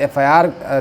FIR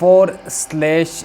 4/20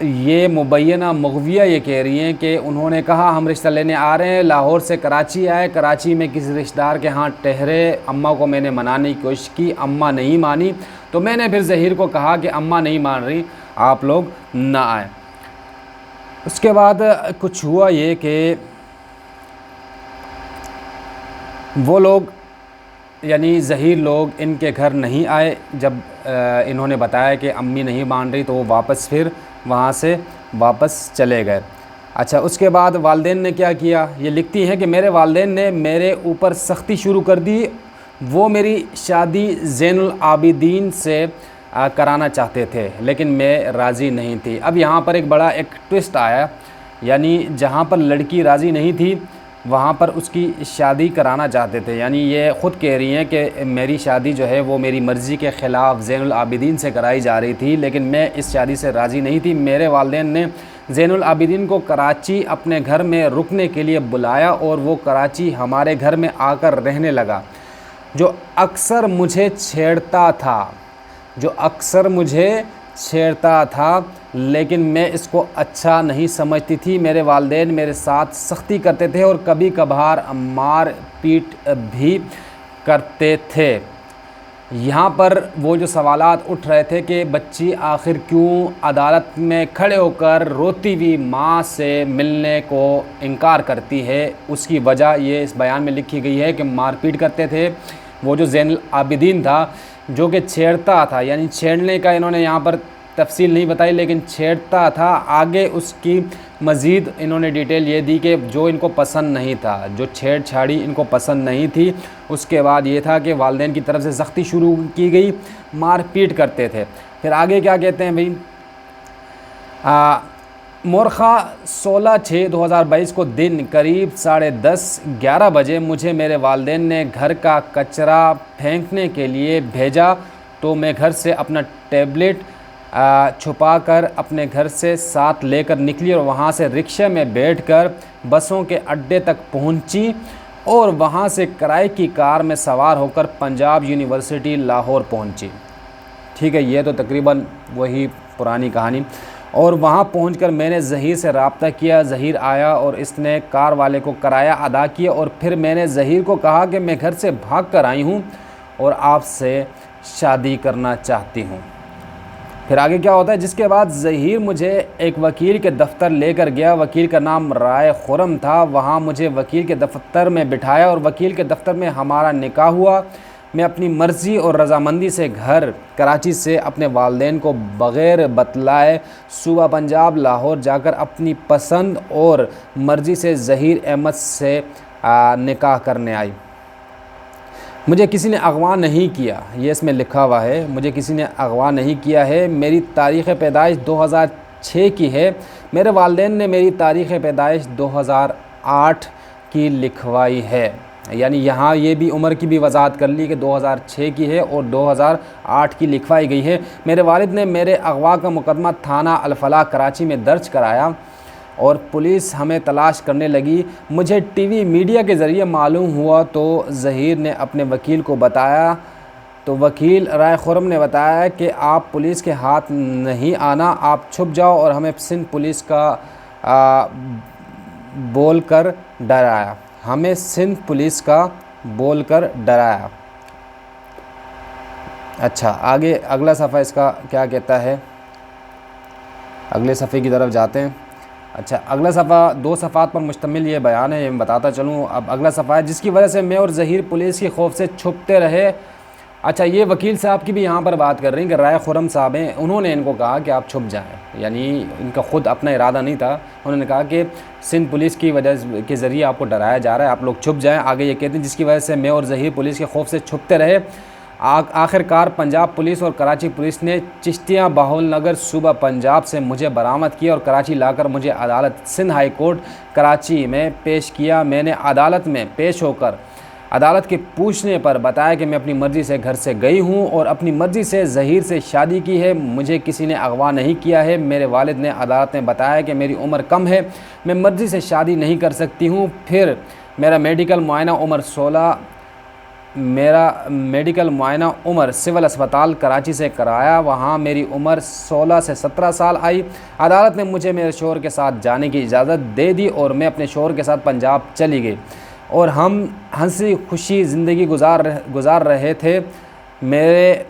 یہ مبینہ مغویہ یہ کہہ رہی ہیں کہ انہوں نے کہا ہم رشتہ لینے آ رہے ہیں، لاہور سے کراچی آئے، کراچی میں کسی رشتہ دار کے ہاں ٹھہرے، اماں کو میں نے منانے کی کوشش کی، اماں نہیں مانی، تو میں نے پھر ظہیر کو کہا کہ اماں نہیں مان رہی، آپ لوگ نہ آئیں۔ اس کے بعد کچھ ہوا یہ کہ وہ لوگ یعنی ظہیر لوگ ان کے گھر نہیں آئے، جب انہوں نے بتایا کہ امی نہیں مان رہی تو وہ واپس پھر وہاں سے واپس چلے گئے۔ اچھا، اس کے بعد والدین نے کیا کیا؟ یہ لکھتی ہیں کہ میرے والدین نے میرے اوپر سختی شروع کر دی، وہ میری شادی زین العابدین سے کرانا چاہتے تھے لیکن میں راضی نہیں تھی۔ اب یہاں پر ایک بڑا ٹوسٹ آیا، یعنی جہاں پر لڑکی راضی نہیں تھی وہاں پر اس کی شادی کرانا چاہتے تھے، یعنی یہ خود کہہ رہی ہیں کہ میری شادی جو ہے وہ میری مرضی کے خلاف زین العابدین سے کرائی جا رہی تھی لیکن میں اس شادی سے راضی نہیں تھی۔ میرے والدین نے زین العابدین کو کراچی اپنے گھر میں رکنے کے لیے بلایا اور وہ کراچی ہمارے گھر میں آ کر رہنے لگا، جو اکثر مجھے چھیڑتا تھا لیکن میں اس کو اچھا نہیں سمجھتی تھی۔ میرے والدین میرے ساتھ سختی کرتے تھے اور کبھی کبھار مار پیٹ بھی کرتے تھے۔ یہاں پر وہ جو سوالات اٹھ رہے تھے کہ بچی آخر کیوں عدالت میں کھڑے ہو کر روتی ہوئی ماں سے ملنے کو انکار کرتی ہے، اس کی وجہ یہ اس بیان میں لکھی گئی ہے کہ مار پیٹ کرتے تھے۔ وہ جو زین العابدین تھا جو کہ چھیڑتا تھا، یعنی چھیڑنے کا انہوں نے یہاں پر تفصیل نہیں بتائی لیکن چھیڑتا تھا، آگے اس کی مزید انہوں نے ڈیٹیل یہ دی کہ جو ان کو پسند نہیں تھا، جو چھیڑ چھاڑی ان کو پسند نہیں تھی۔ اس کے بعد یہ تھا کہ والدین کی طرف سے سختی شروع کی گئی، مار پیٹ کرتے تھے۔ پھر آگے کیا کہتے ہیں بھائی، مورخہ 16/6/2022 کو دن قریب 10:30-11 بجے مجھے میرے والدین نے گھر کا کچرا پھینکنے کے لیے بھیجا تو میں گھر سے اپنا ٹیبلٹ چھپا کر اپنے گھر سے ساتھ لے کر نکلی اور وہاں سے رکشے میں بیٹھ کر بسوں کے اڈے تک پہنچی اور وہاں سے کرائے کی کار میں سوار ہو کر پنجاب یونیورسٹی لاہور پہنچی۔ ٹھیک ہے، یہ تو تقریباً وہی پرانی کہانی۔ اور وہاں پہنچ کر میں نے ظہیر سے رابطہ کیا، ظہیر آیا اور اس نے کار والے کو کرایہ ادا کیا اور پھر میں نے ظہیر کو کہا کہ میں گھر سے بھاگ کر آئی ہوں اور آپ سے شادی کرنا چاہتی ہوں۔ پھر آگے کیا ہوتا ہے، جس کے بعد ظہیر مجھے ایک وکیل کے دفتر لے کر گیا، وکیل کا نام رائے خرم تھا۔ وہاں مجھے وکیل کے دفتر میں بٹھایا اور وکیل کے دفتر میں ہمارا نکاح ہوا۔ میں اپنی مرضی اور رضامندی سے کراچی سے اپنے والدین کو بغیر بتلائے صوبہ پنجاب لاہور جا کر اپنی پسند اور مرضی سے ظہیر احمد سے نکاح کرنے آئی۔ مجھے کسی نے اغوا نہیں کیا، یہ اس میں لکھا ہوا ہے، مجھے کسی نے اغوا نہیں کیا ہے۔ میری تاریخ پیدائش 2006 کی ہے، میرے والدین نے میری تاریخ پیدائش 2008 کی لکھوائی ہے، یعنی یہاں یہ بھی عمر کی بھی وضاحت کر لی کہ 2006 کی ہے اور 2008 کی لکھوائی گئی ہے۔ میرے والد نے میرے اغوا کا مقدمہ تھانہ الفلاح کراچی میں درج کرایا اور پولیس ہمیں تلاش کرنے لگی۔ مجھے ٹی وی میڈیا کے ذریعے معلوم ہوا تو ظہیر نے اپنے وکیل کو بتایا تو وکیل رائے خرم نے بتایا کہ آپ پولیس کے ہاتھ نہیں آنا، آپ چھپ جاؤ، اور ہمیں سندھ پولیس کا بول کر ڈرایا، اچھا آگے اگلا صفحہ اس کا کیا کہتا ہے، اگلے صفحے کی طرف جاتے ہیں۔ اچھا، اگلا صفحہ 2 صفحات پر مشتمل یہ بیان ہے، یہ میں بتاتا چلوں۔ اب اگلا صفحہ ہے، جس کی وجہ سے میں اور ظہیر پولیس کے خوف سے چھپتے رہے۔ اچھا، یہ وکیل صاحب کی بھی یہاں پر بات کر رہی ہیں کہ رائے خرم صاحب ہیں، انہوں نے ان کو کہا کہ آپ چھپ جائیں، یعنی ان کا خود اپنا ارادہ نہیں تھا، انہوں نے کہا کہ سندھ پولیس کی وجہ کے ذریعے آپ کو ڈرایا جا رہا ہے، آپ لوگ چھپ جائیں۔ آگے یہ کہتے ہیں جس کی وجہ سے میں اور ظہیر پولیس کے خوف سے چھپتے رہے۔ آخر کار پنجاب پولیس اور کراچی پولیس نے چشتیاں باہول نگر صوبہ پنجاب سے مجھے برآمد کیا اور کراچی لا کر مجھے عدالت سندھ ہائی کورٹ کراچی میں پیش کیا۔ میں نے عدالت میں پیش ہو کر عدالت کے پوچھنے پر بتایا کہ میں اپنی مرضی سے گھر سے گئی ہوں اور اپنی مرضی سے ظہیر سے شادی کی ہے، مجھے کسی نے اغوا نہیں کیا ہے۔ میرے والد نے عدالت میں بتایا کہ میری عمر کم ہے، میں مرضی سے شادی نہیں کر سکتی ہوں۔ پھر میرا میڈیکل معائنہ عمر 16 میرا میڈیکل معائنہ عمر سول اسپتال کراچی سے کرایا، وہاں میری عمر 16 سے 17 سال آئی۔ عدالت نے مجھے میرے شوہر کے ساتھ جانے کی اجازت دے دی اور میں اپنے شوہر کے ساتھ پنجاب چلی گئی اور ہم ہنسی خوشی زندگی گزار رہے تھے۔ میرے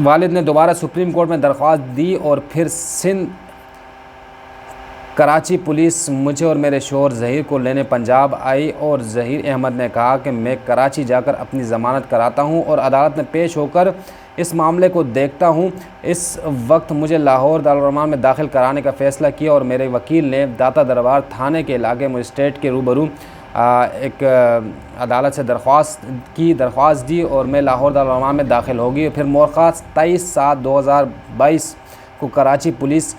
والد نے دوبارہ سپریم کورٹ میں درخواست دی اور پھر سندھ کراچی پولیس مجھے اور میرے شوہر ظہیر کو لینے پنجاب آئی اور ظہیر احمد نے کہا کہ میں کراچی جا کر اپنی ضمانت کراتا ہوں اور عدالت میں پیش ہو کر اس معاملے کو دیکھتا ہوں۔ اس وقت مجھے لاہور دارالمعاملات میں داخل کرانے کا فیصلہ کیا اور میرے وکیل نے داتا دربار تھانے کے علاقے مجسٹریٹ کے روبرو ایک عدالت سے درخواست دی اور میں لاہور دارالمعاملات میں داخل ہوگی۔ پھر مورخہ 23/7/2022 کو کراچی پولیس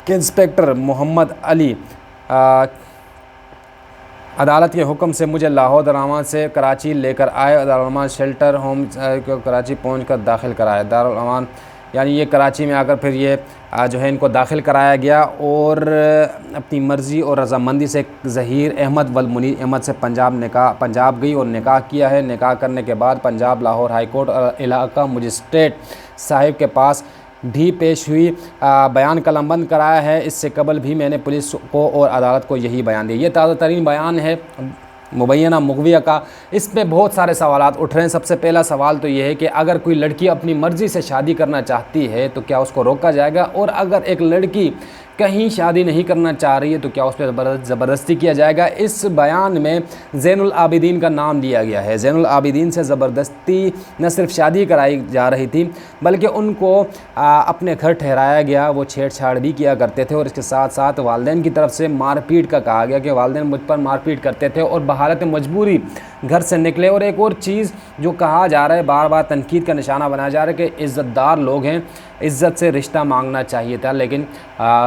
کے انسپکٹر محمد علی عدالت کے حکم سے مجھے لاہور دارالمعاملات سے کراچی لے کر آئے۔ دارالمعاملات شیلٹر ہوم کو کراچی پہنچ کر داخل کرایا۔ دارالمعاملات یعنی یہ کراچی میں آ کر پھر یہ جو ہے ان کو داخل کرایا گیا اور اپنی مرضی اور رضامندی سے ظہیر احمد والمنیر احمد سے پنجاب گئی اور نکاح کیا ہے۔ نکاح کرنے کے بعد پنجاب لاہور ہائی کورٹ علاقہ مجسٹریٹ صاحب کے پاس بھی پیش ہوئی، بیان قلم بند کرایا ہے۔ اس سے قبل بھی میں نے پولیس کو اور عدالت کو یہی بیان دیا۔ یہ تازہ ترین بیان ہے مبینہ مغویہ کا۔ اس پہ بہت سارے سوالات اٹھ رہے ہیں۔ سب سے پہلا سوال تو یہ ہے کہ اگر کوئی لڑکی اپنی مرضی سے شادی کرنا چاہتی ہے تو کیا اس کو روکا جائے گا، اور اگر ایک لڑکی کہیں شادی نہیں کرنا چاہ رہی ہے تو کیا اس پہ زبردستی کیا جائے گا۔ اس بیان میں زین العابدین کا نام دیا گیا ہے۔ زین العابدین سے زبردستی نہ صرف شادی کرائی جا رہی تھی بلکہ ان کو اپنے گھر ٹھہرایا گیا، وہ چھیڑ چھاڑ بھی کیا کرتے تھے اور اس کے ساتھ ساتھ والدین کی طرف سے مار پیٹ کا کہا گیا کہ والدین مجھ پر مار پیٹ کرتے تھے اور بحالت مجبوری گھر سے نکلے۔ اور ایک اور چیز جو کہا جا رہا ہے، بار بار تنقید کا نشانہ بنایا جا رہا ہے کہ عزت دار لوگ ہیں، عزت سے رشتہ مانگنا چاہیے تھا، لیکن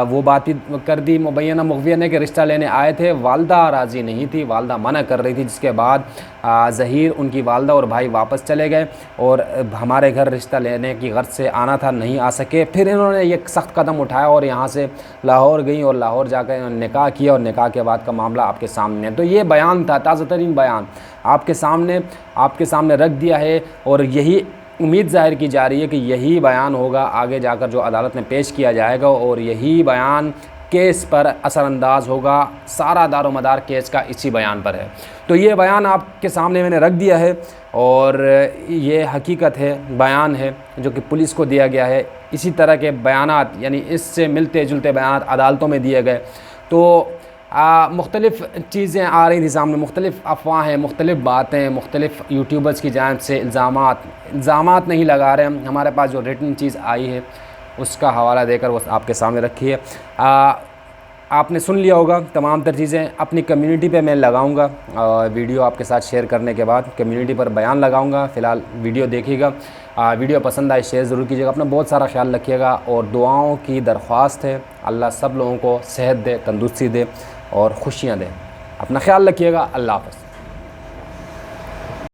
وہ بات ہی کر دی مبینہ مغویہ نے کہ رشتہ لینے آئے تھے، والدہ راضی نہیں تھی، والدہ منع کر رہی تھی، جس کے بعد ظہیر ان کی والدہ اور بھائی واپس چلے گئے اور ہمارے گھر رشتہ لینے کی غرض سے آنا تھا، نہیں آ سکے۔ پھر انہوں نے ایک سخت قدم اٹھایا اور یہاں سے لاہور گئیں اور لاہور جا کر انہوں نے نکاح کیا اور نکاح کے بعد کا معاملہ آپ کے سامنے ہے۔ تو یہ بیان تھا، تازہ ترین بیان آپ کے سامنے رکھ دیا ہے اور یہی امید ظاہر کی جا رہی ہے کہ یہی بیان ہوگا آگے جا کر جو عدالت میں پیش کیا جائے گا اور یہی بیان کیس پر اثر انداز ہوگا۔ سارا دار و مدار کیس کا اسی بیان پر ہے۔ تو یہ بیان آپ کے سامنے میں نے رکھ دیا ہے اور یہ حقیقت ہے، بیان ہے جو کہ پولیس کو دیا گیا ہے۔ اسی طرح کے بیانات یعنی اس سے ملتے جلتے بیانات عدالتوں میں دیے گئے تو مختلف چیزیں آ رہی تھیں سامنے، مختلف افواہیں، مختلف باتیں، مختلف یوٹیوبرز کی جانب سے الزامات نہیں لگا رہے ہیں۔ ہمارے پاس جو ریٹن چیز آئی ہے اس کا حوالہ دے کر وہ آپ کے سامنے رکھی ہے۔ آپ نے سن لیا ہوگا تمام تر چیزیں۔ اپنی کمیونٹی پہ میں لگاؤں گا ویڈیو آپ کے ساتھ شیئر کرنے کے بعد کمیونٹی پر بیان لگاؤں گا۔ فی الحال ویڈیو دیکھیے گا، ویڈیو پسند آئے شیئر ضرور کیجیے گا، اپنا بہت سارا خیال رکھیے گا اور دعاؤں کی درخواست ہے۔ اللہ سب لوگوں کو صحت دے، تندرستی دے اور خوشیاں دے۔ اپنا خیال رکھیے گا۔ اللہ حافظ۔